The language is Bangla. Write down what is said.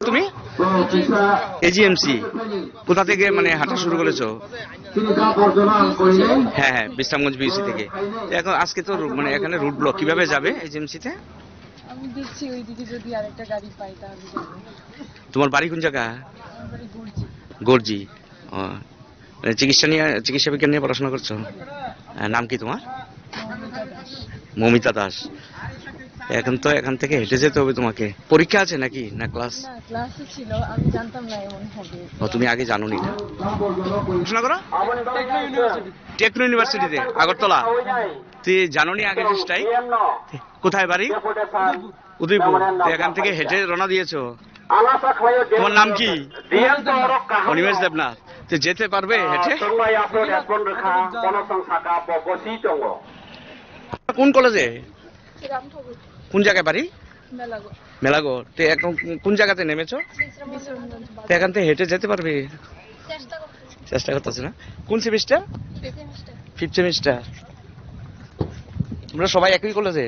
তুমি? এজিএমসি। কোথা থেকে মানে হাঁটা শুরু করেছো? হ্যাঁ হ্যাঁ, বিশ্রামগঞ্জ বিউসি থেকে। এখন আজকে তো মানে এখানে রুট ব্লক, কিভাবে যাবে এজিএমসিতে? আমি দেখছি ওইদিকে যদি আরেকটা গাড়ি পাই তাহলে যাবো। তোমার বাড়ি কোন জায়গা? আমার বাড়ি গর্জি। গর্জি। ও, চিকিৎসা বিজ্ঞান নিয়ে পড়াশোনা করছো? নাম কি তোমার? মমিতা দাস। মমিতা দাস। এখন তো এখান থেকে হেঁটে যেতে হবে তোমাকে। পরীক্ষা আছে নাকি না ক্লাস? না, ক্লাসে ছিল, আমি জানতাম না এমন হবে। ও, তুমি আগে জানোনি না? পড়াশোনা করো টেকনো ইউনিভার্সিটিতে, আগরতলা। তুই জানোনি আগে স্ট্রাইক? কোথায় বাড়ি? উদয়পুর। তো এখান থেকে হেঁটে রওনা দিয়েছো। তোমার নাম কি? অনিমেষ দেবনাথ। তো যেতে পারবে হেঁটে? কোন কলেজে? রামঠাকুর। কোন জায়গায় বাড়ি? মেলাগো। মেলাগড়। তো এখন কোন জায়গাতে নেমেছো? বিশ্রামগঞ্জ তো এখান থেকে হেঁটে যেতে পারবে? চেষ্টা করতেছি। চেষ্টা করতেছে না? কোন সেমিস্টার? 5th semester. আমরা সবাই একই কলেজে?